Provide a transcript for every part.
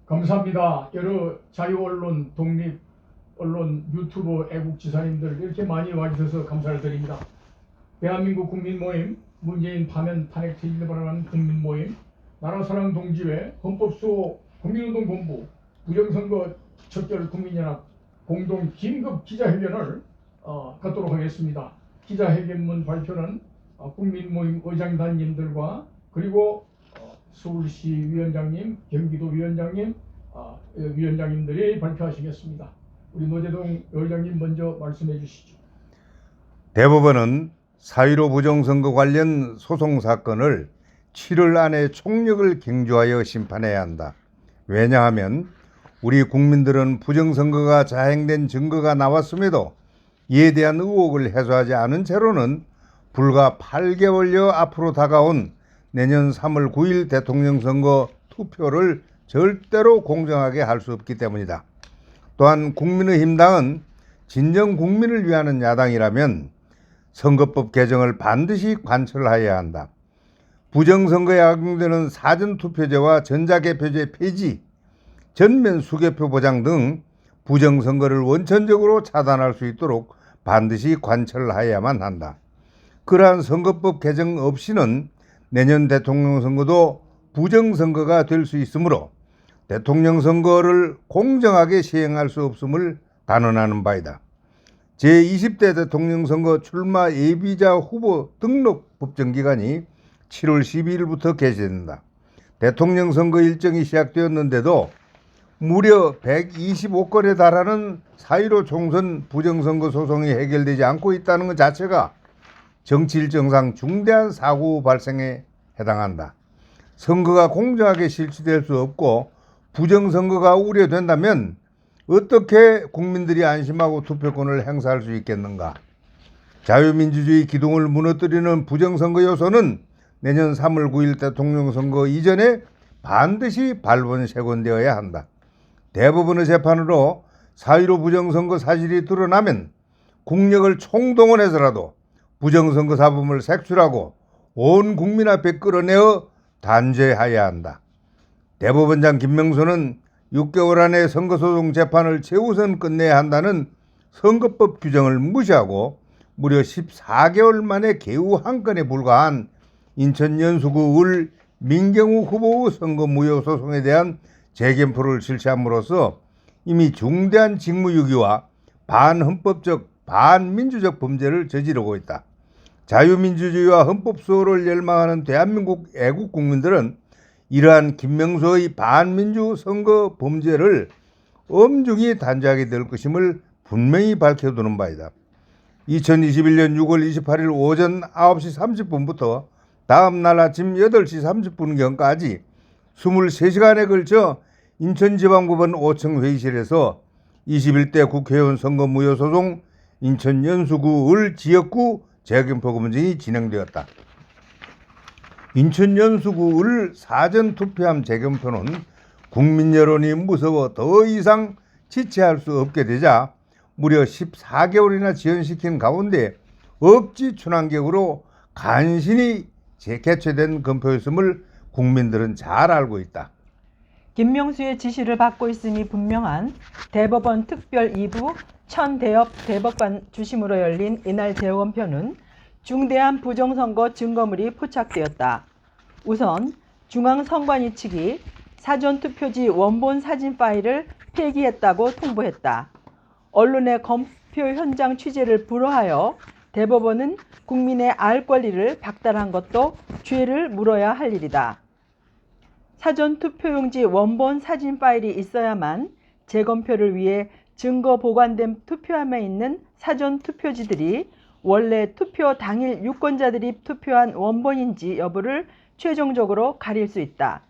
감사합니다. 여러 자유언론, 독립언론, 유튜브 애국지사님들 이렇게 많이 와주셔서 감사를 드립니다. 대한민국 국민모임, 문재인 파면 탄핵 퇴진을 바라는 국민모임, 나라사랑 동지회, 헌법수호 국민운동본부, 부정선거 척결 국민연합 공동 긴급 기자회견을 갖도록 하겠습니다. 기자회견문 발표는 국민모임 의장단님들과 그리고 서울시 위원장님, 경기도 위원장님, 위원장님들이 발표하시겠습니다. 우리 노재동 의장님 먼저 말씀해 주시죠. 대법원은 4.15 부정선거 관련 소송 사건을 7월 안에 총력을 경주하여 심판해야 한다. 왜냐하면 우리 국민들은 부정선거가 자행된 증거가 나왔음에도 이에 대한 의혹을 해소하지 않은 채로는 불과 8개월여 앞으로 다가온 내년 3월 9일 대통령 선거 투표를 절대로 공정하게 할 수 없기 때문이다. 또한 국민의힘당은 진정 국민을 위하는 야당이라면 선거법 개정을 반드시 관철하여야 한다. 부정선거에 악용되는 사전투표제와 전자개표제 폐지, 전면 수개표 보장 등 부정선거를 원천적으로 차단할 수 있도록 반드시 관철하여야만 한다. 그러한 선거법 개정 없이는 내년 대통령 선거도 부정선거가 될 수 있으므로 대통령 선거를 공정하게 시행할 수 없음을 단언하는 바이다. 제20대 대통령 선거 출마 예비자 후보 등록 법정기간이 7월 12일부터 개시된다. 대통령 선거 일정이 시작되었는데도 무려 125건에 달하는 4.15 총선 부정선거 소송이 해결되지 않고 있다는 것 자체가 정치일정상 중대한 사고 발생에 해당한다. 선거가 공정하게 실시될 수 없고 부정선거가 우려된다면 어떻게 국민들이 안심하고 투표권을 행사할 수 있겠는가? 자유민주주의 기둥을 무너뜨리는 부정선거 요소는 내년 3월 9일 대통령 선거 이전에 반드시 발본색원되어야 한다. 대법원의 재판으로 4.15 부정선거 사실이 드러나면 국력을 총동원해서라도 부정선거 사범을 색출하고 온 국민 앞에 끌어내어 단죄해야 한다. 대법원장 김명수는 6개월 안에 선거소송 재판을 최우선 끝내야 한다는 선거법 규정을 무시하고 무려 14개월 만에 개우 한 건에 불과한 인천 연수구 을 민경욱 후보의 선거 무효 소송에 대한 재검표를 실시함으로써 이미 중대한 직무유기와 반헌법적, 반민주적 범죄를 저지르고 있다. 자유민주주의와 헌법수호를 열망하는 대한민국 애국 국민들은 이러한 김명수의 반민주 선거 범죄를 엄중히 단죄하게 될 것임을 분명히 밝혀두는 바이다. 2021년 6월 28일 오전 9시 30분부터 다음 날 아침 8시 30분경까지 23시간에 걸쳐 인천지방법원 5층 회의실에서 21대 국회의원 선거 무효 소송 인천 연수구 을 지역구 재검표 검증이 진행되었다. 인천 연수구 을 사전투표함 재검표는 국민 여론이 무서워 더 이상 지체할 수 없게 되자 무려 14개월이나 지연시킨 가운데 억지 순환격으로 간신히 개최된 검표였음을 국민들은 잘 알고 있다. 김명수의 지시를 받고 있음이 분명한 대법원 특별 2부 천대엽 대법관 주심으로 열린 이날 재검표는 중대한 부정선거 증거물이 포착되었다. 우선 중앙선관위 측이 사전투표지 원본 사진 파일을 폐기했다고 통보했다. 언론의 검표 현장 취재를 불허하여 대법원은 국민의 알 권리를 박탈한 것도 죄를 물어야 할 일이다. 사전투표용지 원본 사진 파일이 있어야만 재검표를 위해 증거 보관된 투표함에 있는 사전투표지들이 원래 투표 당일 유권자들이 투표한 원본인지 여부를 최종적으로 가릴 수 있다.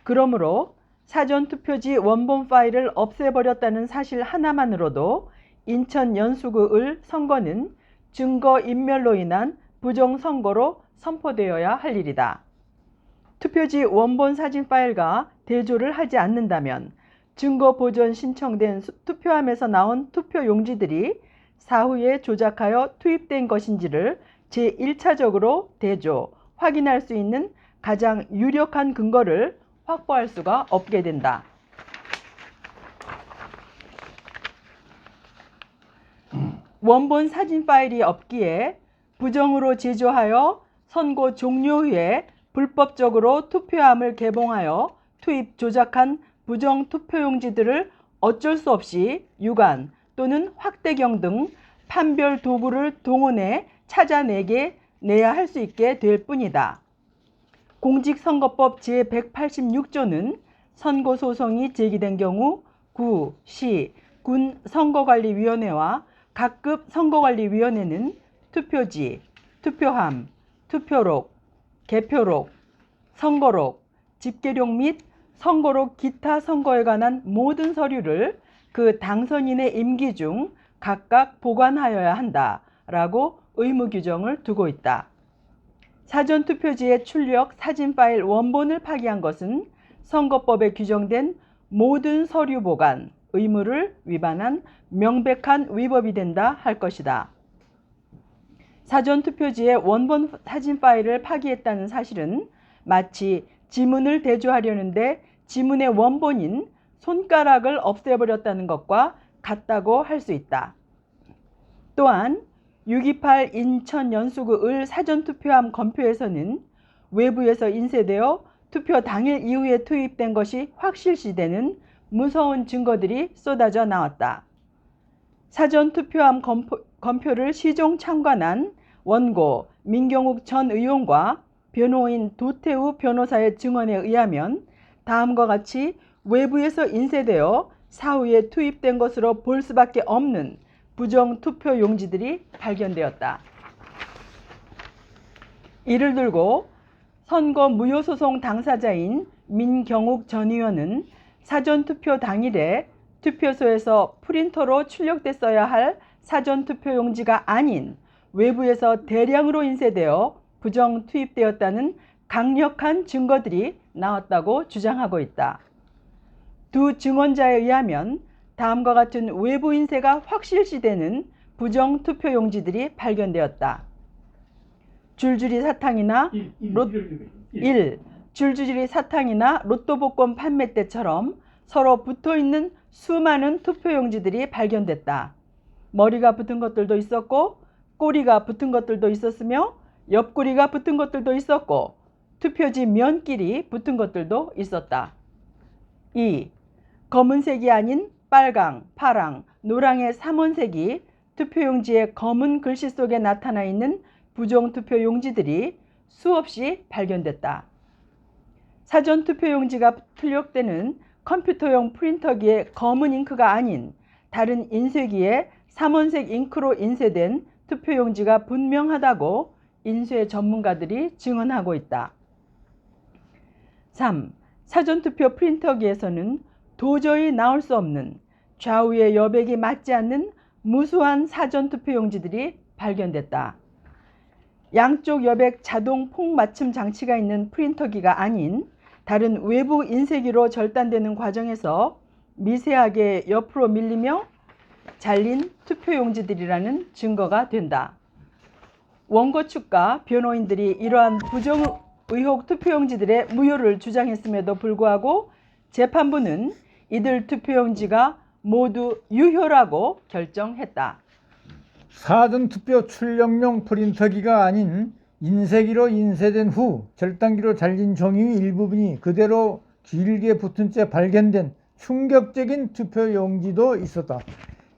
그러므로 사전투표지 원본 파일을 없애버렸다는 사실 하나만으로도 인천 연수구 을 선거는 증거인멸로 인한 부정선거로 선포되어야 할 일이다. 투표지 원본 사진 파일과 대조를 하지 않는다면 증거 보존 신청된 투표함에서 나온 투표 용지들이 사후에 조작하여 투입된 것인지를 제1차적으로 대조, 확인할 수 있는 가장 유력한 근거를 확보할 수가 없게 된다. 원본 사진 파일이 없기에 부정으로 제조하여 선고 종료 후에 불법적으로 투표함을 개봉하여 투입 조작한 부정 투표용지들을 어쩔 수 없이 유관 또는 확대경 등 판별 도구를 동원해 찾아내게 내야 할 수 있게 될 뿐이다. 공직선거법 제186조는 선거소송이 제기된 경우 구, 시, 군 선거관리위원회와 각급 선거관리위원회는 투표지, 투표함, 투표록, 개표록, 선거록, 집계록 및 선거록 기타 선거에 관한 모든 서류를 그 당선인의 임기 중 각각 보관하여야 한다라고 의무 규정을 두고 있다. 사전투표지의 출력 사진 파일 원본을 파기한 것은 선거법에 규정된 모든 서류 보관 의무를 위반한 명백한 위법이 된다 할 것이다. 사전투표지의 원본 사진 파일을 파기했다는 사실은 마치 지문을 대조하려는데 지문의 원본인 손가락을 없애버렸다는 것과 같다고 할 수 있다. 또한 6.28 인천 연수구 을 사전투표함 검표에서는 외부에서 인쇄되어 투표 당일 이후에 투입된 것이 확실시되는 무서운 증거들이 쏟아져 나왔다. 사전투표함 검표를 시종 참관한 원고 민경욱 전 의원과 변호인 도태우 변호사의 증언에 의하면 다음과 같이 외부에서 인쇄되어 사후에 투입된 것으로 볼 수밖에 없는 부정 투표 용지들이 발견되었다. 이를 들고 선거 무효소송 당사자인 민경욱 전 의원은 사전투표 당일에 투표소에서 프린터로 출력됐어야 할 사전투표 용지가 아닌 외부에서 대량으로 인쇄되어 부정 투입되었다는 강력한 증거들이 나왔다고 주장하고 있다. 두 증언자에 의하면 다음과 같은 외부 인쇄가 확실시되는 부정 투표 용지들이 발견되었다. 줄줄이 사탕이나 줄줄이 사탕이나 로또 복권 판매 때처럼 서로 붙어있는 수많은 투표 용지들이 발견됐다. 머리가 붙은 것들도 있었고 꼬리가 붙은 것들도 있었으며 옆구리가 붙은 것들도 있었고 투표지 면끼리 붙은 것들도 있었다. 2. 검은색이 아닌 빨강, 파랑, 노랑의 삼원색이 투표용지의 검은 글씨 속에 나타나 있는 부정투표 용지들이 수없이 발견됐다. 사전투표용지가 출력되는 컴퓨터용 프린터기에 검은 잉크가 아닌 다른 인쇄기에 삼원색 잉크로 인쇄된 투표용지가 분명하다고 인쇄 전문가들이 증언하고 있다. 3. 사전투표 프린터기에서는 도저히 나올 수 없는 좌우의 여백이 맞지 않는 무수한 사전투표 용지들이 발견됐다. 양쪽 여백 자동 폭 맞춤 장치가 있는 프린터기가 아닌 다른 외부 인쇄기로 절단되는 과정에서 미세하게 옆으로 밀리며 잘린 투표 용지들이라는 증거가 된다. 원고 측과 변호인들이 이러한 부정 의혹 투표용지들의 무효를 주장했음에도 불구하고 재판부는 이들 투표용지가 모두 유효라고 결정했다. 사전투표 출력용 프린터기가 아닌 인쇄기로 인쇄된 후 절단기로 잘린 종이의 일부분이 그대로 길게 붙은 채 발견된 충격적인 투표용지도 있었다.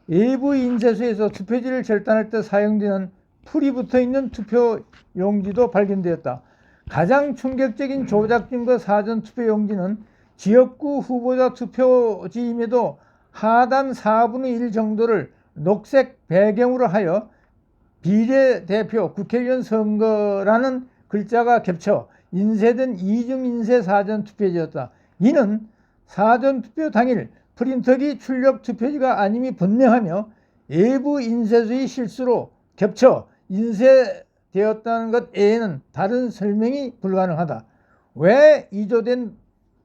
외부 인쇄소에서 투표지를 절단할 때 사용되는 풀이 붙어있는 투표용지도 발견되었다. 가장 충격적인 조작 증거 사전투표용지는 지역구 후보자 투표지임에도 하단 4분의 1 정도를 녹색 배경으로 하여 비례대표 국회의원 선거라는 글자가 겹쳐 인쇄된 이중인쇄 사전투표지였다. 이는 사전투표 당일 프린터기 출력 투표지가 아님이 분명하며 외부 인쇄소의 실수로 겹쳐 인쇄되었다는 것 외에는 다른 설명이 불가능하다. 왜 이조된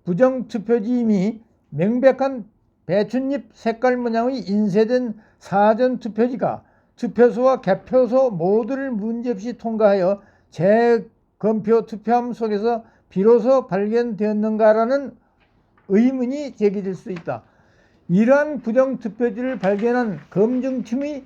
부정투표지임이 명백한 배춧잎 색깔 모양의 인쇄된 사전투표지가 투표소와 개표소 모두를 문제없이 통과하여 재검표 투표함 속에서 비로소 발견되었는가라는 의문이 제기될 수 있다. 이러한 부정투표지를 발견한 검증팀의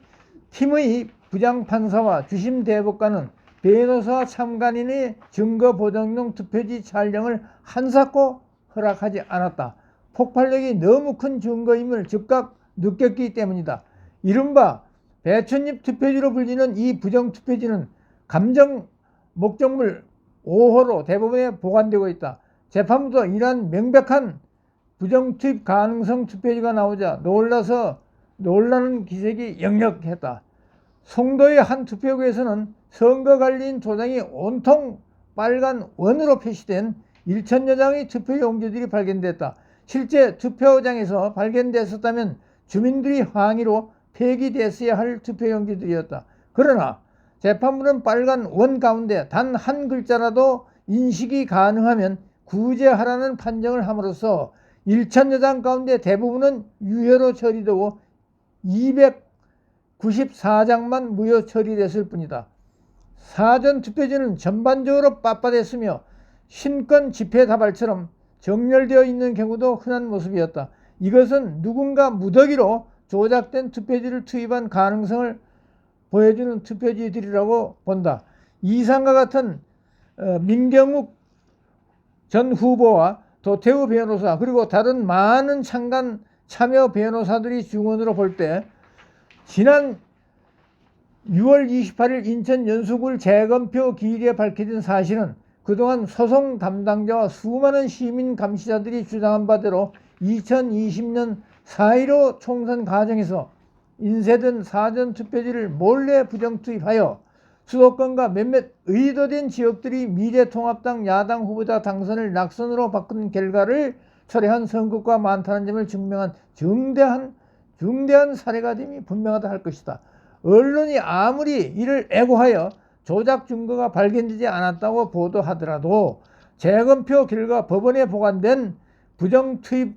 팀의 부장판사와 주심 대법관은 변호사 참관인의 증거 보정용 투표지 촬영을 한사코 허락하지 않았다. 폭발력이 너무 큰 증거임을 즉각 느꼈기 때문이다. 이른바 배춧잎 투표지로 불리는 이 부정투표지는 감정 목적물 5호로 대법원에 보관되고 있다. 재판부도 이러한 명백한 부정투입 가능성 투표지가 나오자 놀라는 기색이 역력했다. 송도의 한 투표구에서는 선거관리인 도장이 온통 빨간 원으로 표시된 1,000여 장의 투표용지들이 발견됐다. 실제 투표장에서 발견됐었다면 주민들이 항의로 폐기됐어야 할 투표용지들이었다. 그러나 재판부는 빨간 원 가운데 단 한 글자라도 인식이 가능하면 구제하라는 판정을 함으로써 1,000여 장 가운데 대부분은 유효로 처리되고 294장만 무효 처리됐을 뿐이다. 사전 투표지는 전반적으로 빳빳했으며 신권 집회 다발처럼 정렬되어 있는 경우도 흔한 모습이었다. 이것은 누군가 무더기로 조작된 투표지를 투입한 가능성을 보여주는 투표지들이라고 본다. 이상과 같은 민경욱 전 후보와 도태우 변호사 그리고 다른 많은 참여 변호사들이 증언으로 볼 때 지난 6월 28일 인천 연수구를 재검표 기일에 밝혀진 사실은 그동안 소송 담당자와 수많은 시민 감시자들이 주장한 바대로 2020년 4.15 총선 과정에서 인쇄된 사전투표지를 몰래 부정투입하여 수도권과 몇몇 의도된 지역들이 미래통합당 야당 후보자 당선을 낙선으로 바꾼 결과를 초래한 선거가 많다는 점을 증명한 중대한 사례가 됨이 분명하다 할 것이다. 언론이 아무리 이를 애고하여 조작 증거가 발견되지 않았다고 보도하더라도 재검표 결과 법원에 보관된 부정투입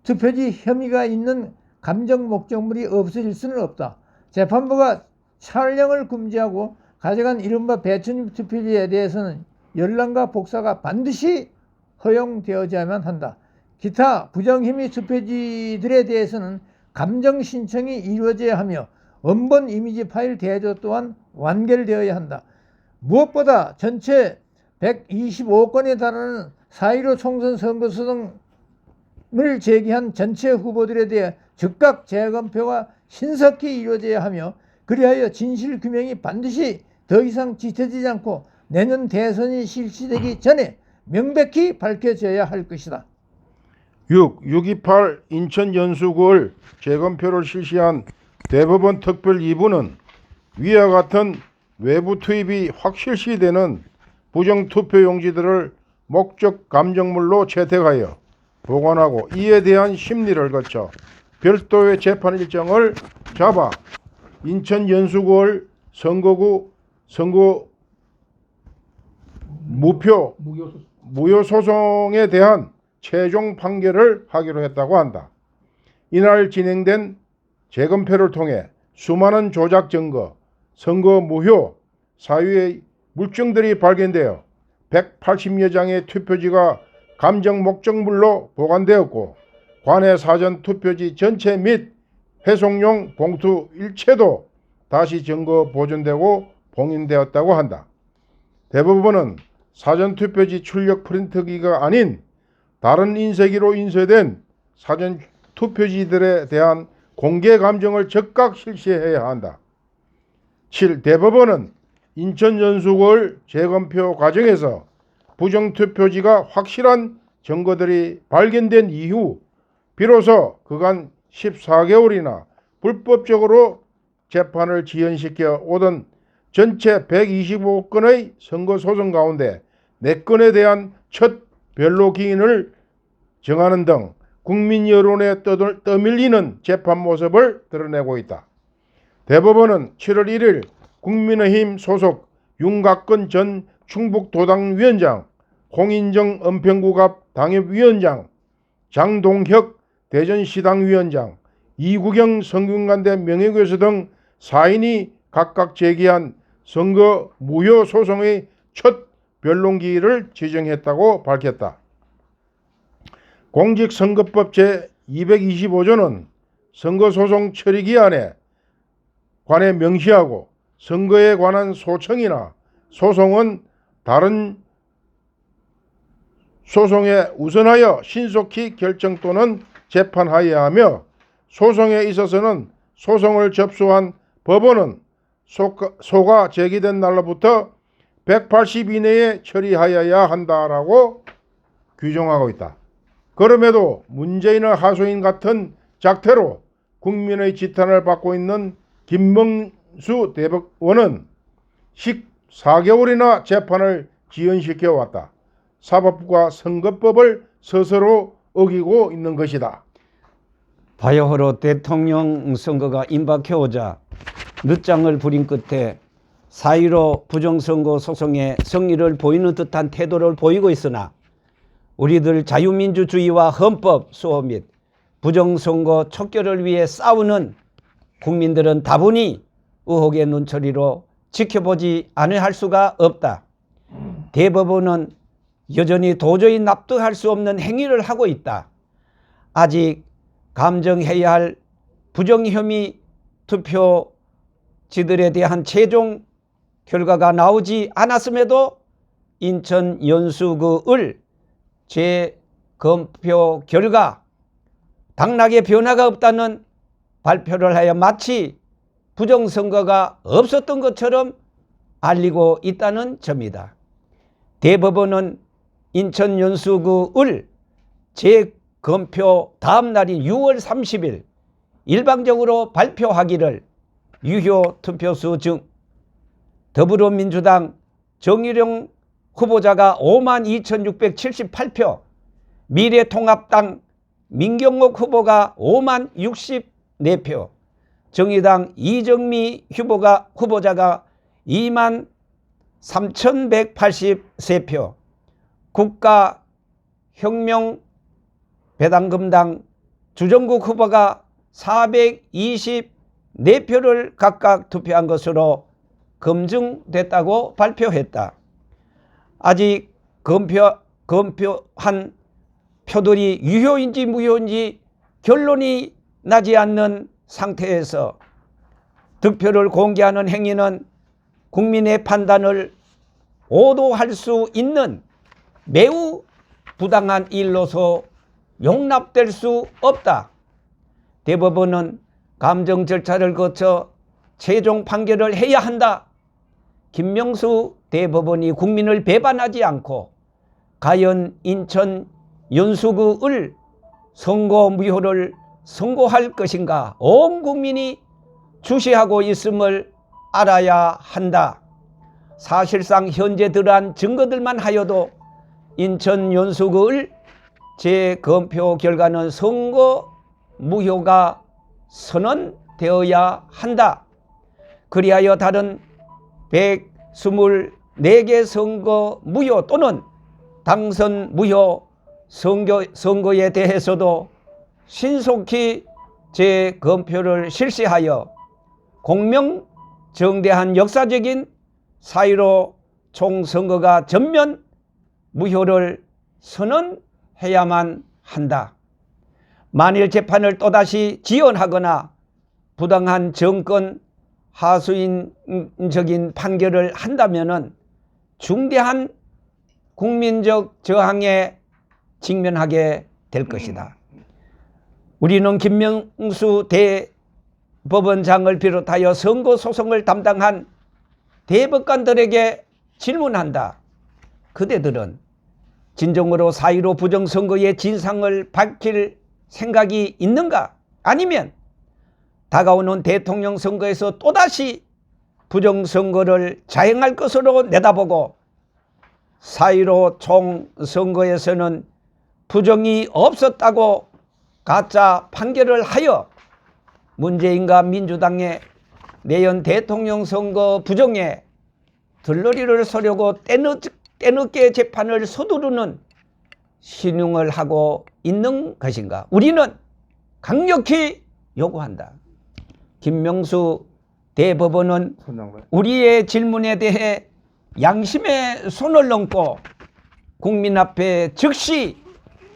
투표지 혐의가 있는 감정 목적물이 없어질 수는 없다. 재판부가 촬영을 금지하고 가져간 이른바 배춧잎 투표지에 대해서는 열람과 복사가 반드시 허용되어야만 한다. 기타 부정혐의 투표지들에 대해서는 감정 신청이 이루어져야 하며 원본 이미지 파일 대조 또한 완결되어야 한다. 무엇보다 전체 125건에 달하는 4.15 총선 선거 소송을 제기한 전체 후보들에 대해 즉각 재검표가 신속히 이루어져야 하며 그리하여 진실 규명이 반드시 더 이상 지체되지 않고 내년 대선이 실시되기 전에 명백히 밝혀져야 할 것이다. 6.28 인천 연수구를 재검표를 실시한 대법원 특별 2부는 위와 같은 외부 투입이 확 실시되는 부정투표용지들을 목적 감정물로 채택하여 보관하고 이에 대한 심리를 거쳐 별도의 재판 일정을 잡아 인천 연수구를 선거 무효 소송에 대한 최종 판결을 하기로 했다고 한다. 이날 진행된 재검표를 통해 수많은 조작 증거, 선거 무효 사유의 물증들이 발견되어 180여 장의 투표지가 감정 목적물로 보관되었고 관내 사전 투표지 전체 및 회송용 봉투 일체도 다시 증거 보존되고 봉인되었다고 한다. 대법원은 사전 투표지 출력 프린터기가 아닌 다른 인쇄기로 인쇄된 사전 투표지들에 대한 공개 감정을 즉각 실시해야 한다. 7. 대법원은 인천 연수구를 재검표 과정에서 부정투표지가 확실한 증거들이 발견된 이후 비로소 그간 14개월이나 불법적으로 재판을 지연시켜 오던 전체 125건의 선거소송 가운데 4건에 대한 첫 변로 기인을 정하는 등 국민 여론에 떠밀리는 재판 모습을 드러내고 있다. 대법원은 7월 1일 국민의힘 소속 윤곽근 전 충북도당위원장, 홍인정 은평구갑 당협위원장, 장동혁 대전시당위원장, 이구경 성균관대 명예교수 등 4인이 각각 제기한 선거 무효 소송의 첫 변론기일을 지정했다고 밝혔다. 공직선거법 제225조는 선거소송 처리기한에 관해 명시하고 선거에 관한 소청이나 소송은 다른 소송에 우선하여 신속히 결정 또는 재판하여야 하며 소송에 있어서는 소송을 접수한 법원은 소가 제기된 날로부터 180 이내에 처리하여야 한다라고 규정하고 있다. 그럼에도 문재인의 하소인 같은 작태로 국민의 지탄을 받고 있는 김명수 대법원은 14개월이나 재판을 지연시켜 왔다. 사법부가 선거법을 스스로 어기고 있는 것이다. 바야흐로 대통령 선거가 임박해오자 늦장을 부린 끝에 4.15 부정선거 소송에 성의를 보이는 듯한 태도를 보이고 있으나 우리들 자유민주주의와 헌법 수호 및 부정선거 척결을 위해 싸우는 국민들은 다분히 의혹의 눈초리로 지켜보지 않을 수가 없다. 대법원은 여전히 도저히 납득할 수 없는 행위를 하고 있다. 아직 감정해야 할 부정혐의 투표지들에 대한 최종 결과가 나오지 않았음에도 인천 연수구을 재검표 결과 당락에 변화가 없다는 발표를 하여 마치 부정선거가 없었던 것처럼 알리고 있다는 점이다. 대법원은 인천 연수구을 재검표 다음 날인 6월 30일 일방적으로 발표하기를 유효 투표수 중 더불어민주당 정일용 후보자가 52,678표, 미래통합당 민경욱 후보가 50,064표, 정의당 이정미 후보자가 23,183표, 국가혁명배당금당 주정국 후보가 424표를 각각 투표한 것으로 검증됐다고 발표했다. 아직 검표한 표들이 유효인지 무효인지 결론이 나지 않는 상태에서 득표를 공개하는 행위는 국민의 판단을 오도할 수 있는 매우 부당한 일로서 용납될 수 없다. 대법원은 감정 절차를 거쳐 최종 판결을 해야 한다. 김명수 대법원이 국민을 배반하지 않고 과연 인천 연수구을 선거 무효를 선고할 것인가 온 국민이 주시하고 있음을 알아야 한다. 사실상 현재 드러난 증거들만 하여도 인천 연수구을 재검표 결과는 선거 무효가 선언되어야 한다. 그리하여 다른 124개 선거 무효 또는 당선 무효 선거에 대해서도 신속히 재검표를 실시하여 공명정대한 역사적인 4.15 총선거가 전면 무효를 선언해야만 한다. 만일 재판을 또다시 지연하거나 부당한 정권 하수인적인 판결을 한다면은 중대한 국민적 저항에 직면하게 될 것이다. 우리는 김명수 대법원장을 비롯하여 선거 소송을 담당한 대법관들에게 질문한다. 그대들은 진정으로 4.15 부정선거의 진상을 밝힐 생각이 있는가? 아니면 다가오는 대통령 선거에서 또다시 부정선거를 자행할 것으로 내다보고 4.15 총선거에서는 부정이 없었다고 가짜 판결을 하여 문재인과 민주당의 내년 대통령 선거 부정에 들러리를 서려고 때늦게 재판을 서두르는 신용을 하고 있는 것인가? 우리는 강력히 요구한다. 김명수 대법원은 우리의 질문에 대해 양심의 손을 얹고 국민 앞에 즉시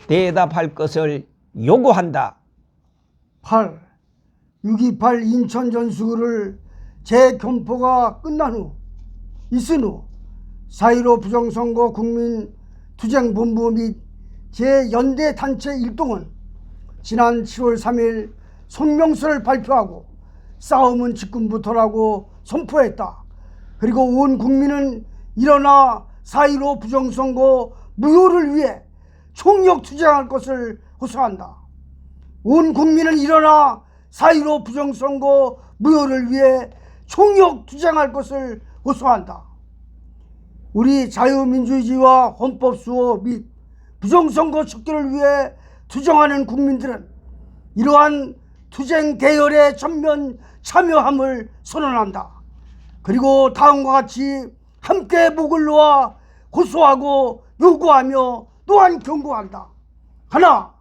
대답할 것을 요구한다. 8. 6.28 인천 연수구를 재검표가 끝난 후 있은 후 4.15 부정선거 국민투쟁본부 및 제 연대 단체 일동은 지난 7월 3일 성명서를 발표하고 싸움은 지금부터라고 선포했다. 그리고 온 국민은 일어나 4.15 부정선거 무효를 위해 총력 투쟁할 것을 호소한다. 온 국민은 일어나 4.15 부정선거 무효를 위해 총력 투쟁할 것을 호소한다. 우리 자유민주주의와 헌법수호 및 부정선거 척결을 위해 투쟁하는 국민들은 이러한 투쟁 대열에 전면 참여함을 선언한다. 그리고 다음과 같이 함께 목을 놓아 호소하고 요구하며 또한 경고한다. 하나,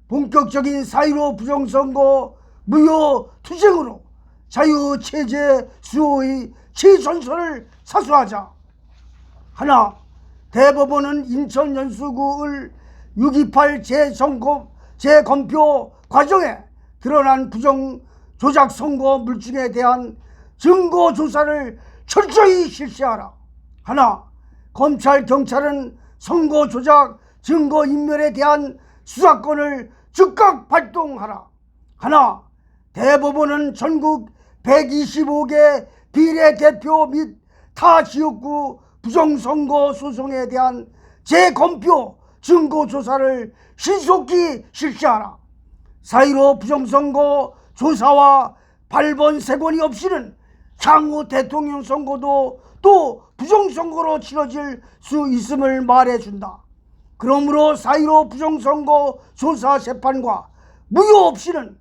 본격적인 4.15 부정선거 무효 투쟁으로 자유체제 수호의 최전선을 사수하자. 하나, 대법원은 인천 연수구을 6.28 재검표 과정에 드러난 부정 조작 선거 물증에 대한 증거 조사를 철저히 실시하라. 하나, 검찰 경찰은 선거 조작 증거 인멸에 대한 수사권을 즉각 발동하라. 하나, 대법원은 전국 125개 비례대표 및 타 지역구 부정선거 소송에 대한 재검표 증거조사를 신속히 실시하라. 4.15 부정선거 조사와 발본색원이 없이는 향후 대통령 선거도 또 부정선거로 치러질 수 있음을 말해준다. 그러므로 4.15 부정선거 조사 재판과 무효 없이는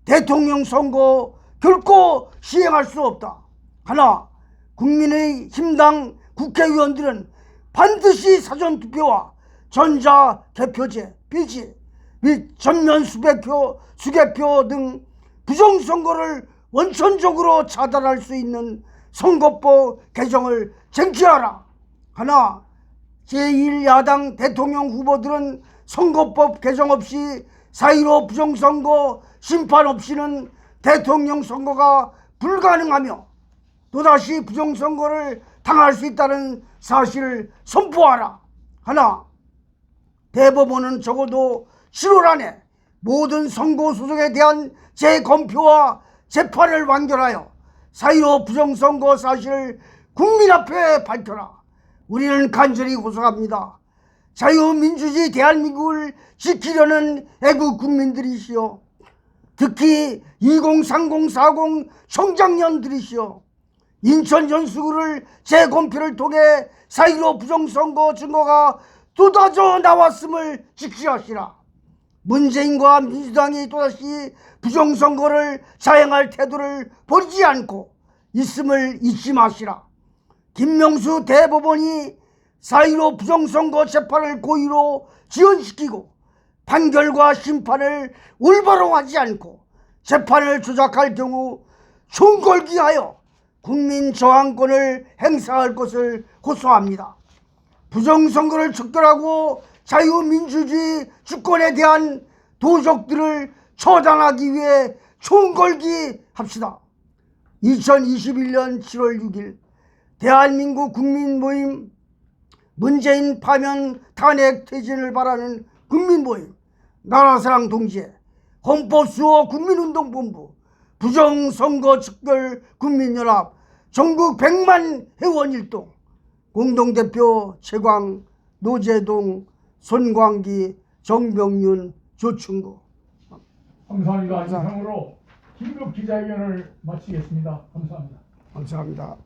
대통령 선거 결코 시행할 수 없다. 하나, 국민의힘당 국회의원들은 반드시 사전투표와 전자개표제 폐지 및 전면 수개표 등 부정선거를 원천적으로 차단할 수 있는 선거법 개정을 쟁취하라. 하나, 제1야당 대통령 후보들은 선거법 개정 없이 4.15 부정선거 심판 없이는 대통령 선거가 불가능하며 또다시 부정선거를 당할 수 있다는 사실을 선포하라. 하나, 대법원은 적어도 7월 안에 모든 선거 소송에 대한 재검표와 재판을 완결하여 4.15 부정선거 사실을 국민 앞에 밝혀라. 우리는 간절히 호소합니다. 자유민주주의 대한민국을 지키려는 애국 국민들이시여, 특히 2030, 40 청장년들이시여, 인천 연수구를 재검표를 통해 4.15 부정선거 증거가 쏟아져 나왔음을 직시하시라. 문재인과 민주당이 또다시 부정선거를 자행할 태도를 버리지 않고 있음을 잊지 마시라. 김명수 대법원이 4.15 부정선거 재판을 고의로 지연시키고 판결과 심판을 올바로 하지 않고 재판을 조작할 경우 총궐기하여 국민 저항권을 행사할 것을 호소합니다. 부정선거를 척결하고 자유민주주의 주권에 대한 도적들을 처단하기 위해 총궐기합시다. 2021년 7월 6일 대한민국 국민모임 문재인 파면 탄핵 퇴진을 바라는 국민모임 나라사랑 동지회 헌법수호 국민운동본부 부정선거 척결 국민연합 전국 100만 회원일동 공동대표 최광, 노재동, 손광기, 정병윤, 조충구. 감사합니다. 이상으로 긴급 기자회견을 마치겠습니다. 감사합니다. 감사합니다.